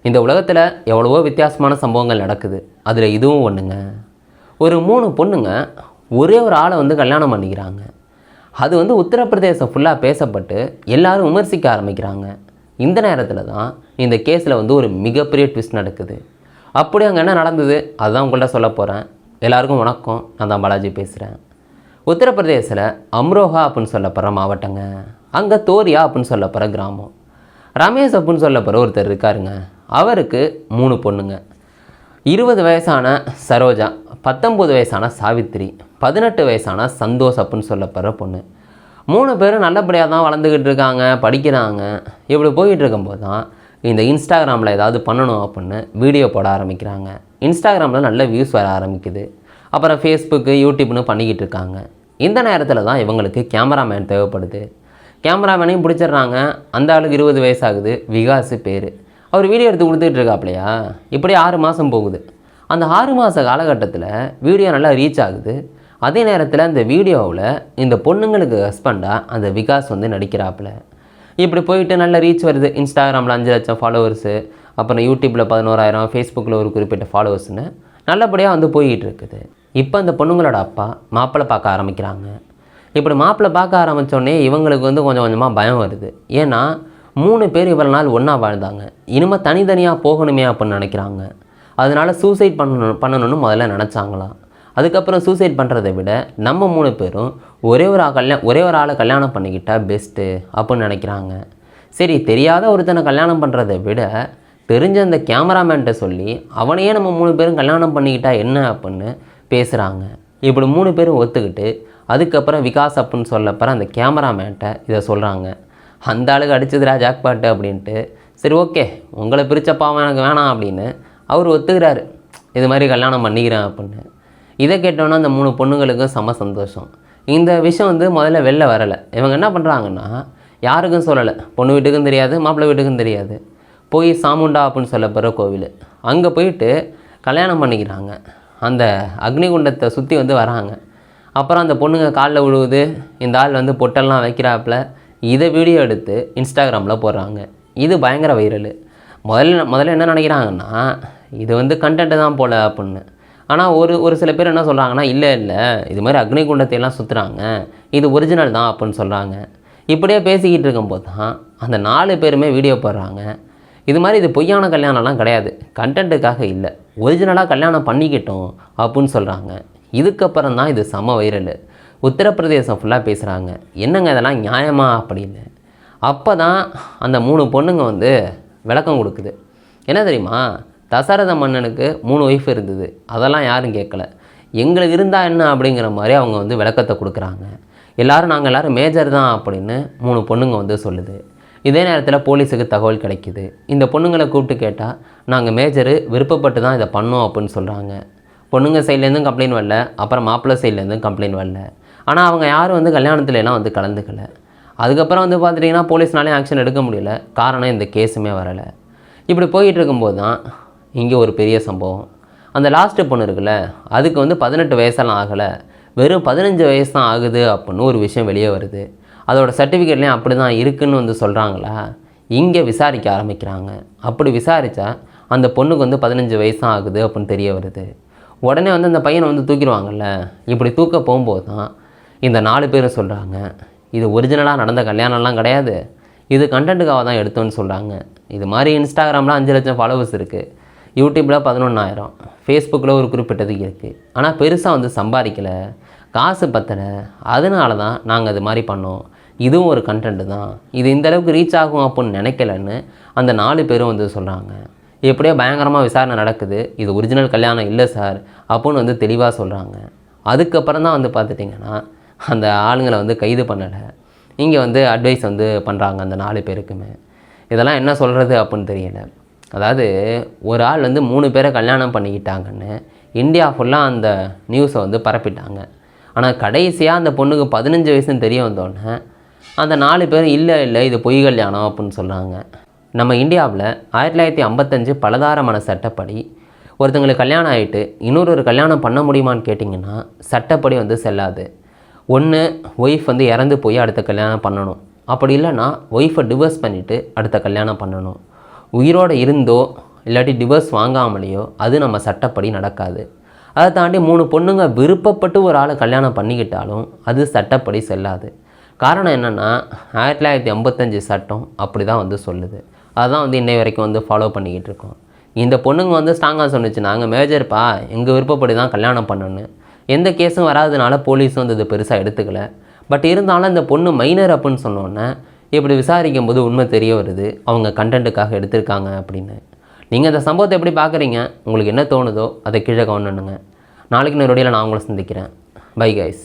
இந்த உலகத்தில் எவ்வளவோ வித்தியாசமான சம்பவங்கள் நடக்குது. அதில் இதுவும் ஒன்றுங்க. ஒரு 3 பொண்ணுங்க ஒரே ஒரு ஆளை வந்து கல்யாணம் பண்ணிக்கிறாங்க. அது வந்து உத்தரப்பிரதேசம் ஃபுல்லாக பேசப்பட்டு எல்லாரும் விமர்சிக்க ஆரம்பிக்கிறாங்க. இந்த நேரத்தில் தான் இந்த கேஸில் வந்து ஒரு மிகப்பெரிய ட்விஸ்ட் நடக்குது. அப்படி அங்கே என்ன நடந்தது அதுதான் உங்கள்கிட்ட சொல்ல போகிறேன். எல்லாருக்கும் வணக்கம், நான் தான் பாலாஜி பேசுகிறேன். உத்தரப்பிரதேசில் அம்ரோஹா அப்படின்னு சொல்லப்படுற மாவட்டங்க. அங்கே தோரியா அப்படின்னு சொல்லப்படுற கிராமம். ரமேஷ் அப்படின்னு சொல்லப்படுற ஒருத்தர் இருக்காருங்க. அவருக்கு 3 பொண்ணுங்க. 20 வயசான சரோஜா, 19 வயசான சாவித்ரி, 18 வயசான சந்தோஷ் அப்படின்னு சொல்லப்படுற பொண்ணு. 3 பேரும் நல்லபடியாக தான் வளர்ந்துக்கிட்டு இருக்காங்க, படிக்கிறாங்க. இப்படி போயிட்டு இருக்கும்போது தான் இந்த இன்ஸ்டாகிராமில் ஏதாவது பண்ணணும் அப்படின்னு வீடியோ போட ஆரம்பிக்கிறாங்க. இன்ஸ்டாகிராமில் நல்ல வியூஸ் வர ஆரம்பிக்குது. அப்புறம் ஃபேஸ்புக்கு, யூடியூப்னு பண்ணிக்கிட்டு இருக்காங்க. இந்த நேரத்தில் தான் இவங்களுக்கு கேமராமேன் தேவைப்படுது. கேமராமேனையும் பிடிச்சிடுறாங்க. அந்த ஆளுக்கு 20 வயசாகுது, விகாஸ் பேர். அவர் வீடியோ எடுத்து கொடுத்துட்டு இருக்காப்லையா. இப்படி 6 மாதம் போகுது. அந்த 6 மாத காலகட்டத்தில் வீடியோ நல்லா ரீச் ஆகுது. அதே நேரத்தில் அந்த வீடியோவில் இந்த பொண்ணுங்களுக்கு ஹஸ்பண்டாக அந்த விகாஸ் வந்து நடிக்கிறாப்புல. இப்படி போயிட்டு நல்ல ரீச் வருது. இன்ஸ்டாகிராமில் 5 லட்சம் ஃபாலோவர்ஸு, அப்புறம் யூடியூப்பில் 11,000, ஃபேஸ்புக்கில் ஒரு குறிப்பிட்ட ஃபாலோவர்ஸ்னு நல்லபடியாக வந்து போய்கிட்டு இருக்குது. இப்போ அந்த பொண்ணுங்களோட அப்பா மாப்பிள்ளை பார்க்க ஆரம்பிக்கிறாங்க. இப்படி மாப்பிள்ளை பார்க்க ஆரம்பித்தோடனே இவங்களுக்கு வந்து கொஞ்சம் கொஞ்சமாக பயம் வருது. ஏன்னா 3 பேர் இவ்வளோ நாள் ஒன்றா வாழ்ந்தாங்க. இனிமேல் தனித்தனியாக போகணுமே அப்படின்னு நினைக்கிறாங்க. அதனால் சூசைட் பண்ணணும்னு முதல்ல நினச்சாங்களாம். அதுக்கப்புறம் சூசைட் பண்ணுறதை விட நம்ம 3 பேரும் ஒரே ஒரு ஆளை கல்யாணம் பண்ணிக்கிட்டால் பெஸ்ட்டு அப்படின்னு நினைக்கிறாங்க. சரி, தெரியாத ஒருத்தனை கல்யாணம் பண்ணுறதை விட தெரிஞ்ச அந்த கேமராமேன்ட்ட சொல்லி அவனையே நம்ம 3 பேரும் கல்யாணம் பண்ணிக்கிட்டா என்ன அப்படின்னு பேசுகிறாங்க. இப்படி 3 பேரும் ஒத்துக்கிட்டு அதுக்கப்புறம் விகாஸ் அப்படின்னு சொல்லப்போகிற அந்த கேமராமேன்ட்ட இதை சொல்கிறாங்க. அந்த ஆளுக்கு அடிச்சதுரா ஜாக்பாட்டு அப்படின்ட்டு. சரி, ஓகே, உங்களை பிரிச்சப்பாவும் எனக்கு வேணாம் அப்படின்னு அவர் ஒத்துக்கிறாரு. இது மாதிரி கல்யாணம் பண்ணிக்கிறேன் அப்படின்னு. இதை கேட்டோன்னா அந்த 3 பொண்ணுங்களுக்கும் செம சந்தோஷம். இந்த விஷயம் வந்து முதல்ல வெளில வரலை. இவங்க என்ன பண்ணுறாங்கன்னா, யாருக்கும் சொல்லலை. பொண்ணு வீட்டுக்கும் தெரியாது, மாப்பிள்ளை வீட்டுக்கும் தெரியாது. போய் சாமுண்டா அப்படின்னு சொல்லப்படுற கோவில், அங்கே போயிட்டு கல்யாணம் பண்ணிக்கிறாங்க. அந்த அக்னிகுண்டத்தை சுற்றி வந்து வராங்க. அப்புறம் அந்த பொண்ணுங்க காலில் விழுவுது. இந்த ஆள் வந்து பொட்டெல்லாம் வைக்கிறாப்புல. இதை வீடியோ எடுத்து இன்ஸ்டாகிராமில் போடுறாங்க. இது பயங்கர வைரல். முதல்ல என்ன நினைக்கிறாங்கன்னா, இது வந்து கண்டென்ட்டு தான் போல அப்படின்னு. ஆனால் ஒரு சில பேர் என்ன சொல்கிறாங்கன்னா, இல்லை இது மாதிரி அக்னிகுண்டத்தையெல்லாம் சுற்றுறாங்க, இது ஒரிஜினல் தான் அப்படின்னு சொல்கிறாங்க. இப்படியே பேசிக்கிட்டு இருக்கும்போது தான் அந்த 4 பேருமே வீடியோ போடுறாங்க. இது மாதிரி இது பொய்யான கல்யாணம்லாம் கிடையாது, கண்டென்ட்டுக்காக இல்லை, ஒரிஜினலாக கல்யாணம் பண்ணிக்கிட்டோம் அப்படின்னு சொல்கிறாங்க. இதுக்கப்புறம் தான் இது செம வைரல். உத்தரப்பிரதேசம் ஃபுல்லாக பேசுகிறாங்க, என்னங்க இதெல்லாம் நியாயமா அப்படின்னு. அப்போ தான் அந்த 3 பொண்ணுங்க வந்து விளக்கம் கொடுக்குது. என்ன தெரியுமா, தசரத மன்னனுக்கு 3 ஒய்ஃப் இருந்தது, அதெல்லாம் யாரும் கேட்கல, எங்களுக்கு இருந்தால் என்ன அப்படிங்கிற மாதிரி அவங்க வந்து விளக்கத்தை கொடுக்குறாங்க. நாங்கள் எல்லோரும் மேஜர் தான் அப்படின்னு 3 பொண்ணுங்க வந்து சொல்லுது. இதே நேரத்தில் போலீஸுக்கு தகவல் கிடைக்கிது. இந்த பொண்ணுங்களை கூப்பிட்டு கேட்டால், நாங்கள் மேஜரு விருப்பப்பட்டு தான் இதை பண்ணோம் அப்படின்னு சொல்கிறாங்க. பொண்ணுங்க சைட்லேருந்தும் கம்ப்ளைண்ட் வரல, அப்புறம் மாப்பிள்ளை சைட்லேருந்தும் கம்ப்ளைண்ட் வரல. ஆனால் அவங்க யாரும் வந்து கல்யாணத்துலலாம் வந்து கலந்துக்கலை. அதுக்கப்புறம் வந்து பார்த்துட்டிங்கன்னா போலீஸ்னாலே ஆக்ஷன் எடுக்க முடியல. காரணம் இந்த கேஸுமே வரலை. இப்படி போயிட்டு இருக்கும்போது தான் இங்கே ஒரு பெரிய சம்பவம். அந்த லாஸ்ட்டு பொண்ணு இருக்குல்ல, அதுக்கு வந்து 18 வயசெல்லாம் ஆகலை, வெறும் 15 வயசு தான் ஆகுது அப்படின்னு ஒரு விஷயம் வெளியே வருது. அதோட சர்டிஃபிகேட்லேயும் அப்படி தான் இருக்குதுன்னு வந்து சொல்கிறாங்களா. இங்கே விசாரிக்க ஆரம்பிக்கிறாங்க. அப்படி விசாரித்தா அந்த பொண்ணுக்கு வந்து 15 வயசு தான் ஆகுது அப்படின்னு தெரிய வருது. உடனே வந்து அந்த பையனை வந்து தூக்கிடுவாங்கல்ல. இப்படி தூக்க போகும்போது தான் இந்த 4 பேரும் சொல்கிறாங்க, இது ஒரிஜினலாக நடந்த கல்யாணம்லாம் கிடையாது, இது கண்டென்ட்டுக்காக தான் எடுத்தோன்னு சொல்கிறாங்க. இது மாதிரி இன்ஸ்டாகிராமில் 5 லட்சம் ஃபாலோவர்ஸ் இருக்குது, யூடியூப்பில் 11,000, ஃபேஸ்புக்கில் ஒரு குறிப்பிட்டதுக்கு இருக்குது. ஆனால் பெருசாக வந்து சம்பாதிக்கலை, காசு பத்தலை, அதனால தான் நாங்கள் அது மாதிரி பண்ணோம், இதுவும் ஒரு கண்டென்ட்டு தான், இது இந்தளவுக்கு ரீச் ஆகும் அப்படின்னு நினைக்கலன்னு அந்த 4 பேரும் வந்து சொல்கிறாங்க. எப்படியோ பயங்கரமாக விசாரணை நடக்குது. இது ஒரிஜினல் கல்யாணம் இல்லை சார் அப்படின்னு வந்து தெளிவாக சொல்கிறாங்க. அதுக்கப்புறம் தான் வந்து பார்த்துட்டிங்கன்னா அந்த ஆளுங்களை வந்து கைது பண்ணலை. இங்கே வந்து அட்வைஸ் வந்து பண்ணுறாங்க அந்த 4 பேருக்குமே. இதெல்லாம் என்ன சொல்கிறது அப்படின்னு தெரியலை. அதாவது ஒரு ஆள் வந்து 3 பேரை கல்யாணம் பண்ணிக்கிட்டாங்கன்னு இந்தியா ஃபுல்லாக அந்த நியூஸை வந்து பரப்பிட்டாங்க. ஆனால் கடைசியாக அந்த பொண்ணுக்கு 15 வயசுன்னு தெரிய வந்தோடனே அந்த 4 பேரும் இல்லை இது பொய் கல்யாணம் அப்படின்னு சொல்கிறாங்க. நம்ம இந்தியாவில் 1955 பலதாரமான சட்டப்படி ஒருத்தங்களுக்கு கல்யாணம் ஆகிட்டு இன்னொரு கல்யாணம் பண்ண முடியுமான்னு கேட்டிங்கன்னா சட்டப்படி வந்து செல்லாது. ஒன்று ஒய்ஃப் வந்து இறந்து போய் அடுத்த கல்யாணம் பண்ணணும், அப்படி இல்லைன்னா ஒய்ஃபை டிவோர்ஸ் பண்ணிவிட்டு அடுத்த கல்யாணம் பண்ணணும். உயிரோடு இருந்தோ இல்லாட்டி டிவோர்ஸ் வாங்காமலேயோ அது நம்ம சட்டப்படி நடக்காது. அதை தாண்டி 3 பொண்ணுங்க விருப்பப்பட்டு ஒரு ஆளை கல்யாணம் பண்ணிக்கிட்டாலும் அது சட்டப்படி செல்லாது. காரணம் என்னென்னா 1985 சட்டம் அப்படி தான் வந்து சொல்லுது. அதுதான் வந்து இன்னை வரைக்கும் வந்து ஃபாலோ பண்ணிக்கிட்டு இருக்கோம். இந்த பொண்ணுங்க வந்து ஸ்ட்ராங்காக சொன்னிச்சு, நாங்கள் மேஜர்ப்பா எங்கள் விருப்பப்படி தான் கல்யாணம் பண்ணணுன்னு. எந்த கேஸும் வராதனால போலீஸும் வந்து இது பெருசாக எடுத்துக்கல. பட் இருந்தாலும் இந்த பொண்ணு மைனர் அப்படின்னு சொன்னோன்னே இப்படி விசாரிக்கும் போது உண்மை தெரிய வருது அவங்க கண்டென்ட்டுக்காக எடுத்திருக்காங்க அப்படின்னு. நீங்கள் இந்த சம்பவத்தை எப்படி பார்க்குறீங்க? உங்களுக்கு என்ன தோணுதோ அதை கீழே கமெண்ட் பண்ணுங்க. நாளைக்கு இன்னொரு வீடியோவில் நான் உங்களை சந்திக்கிறேன். Bye guys.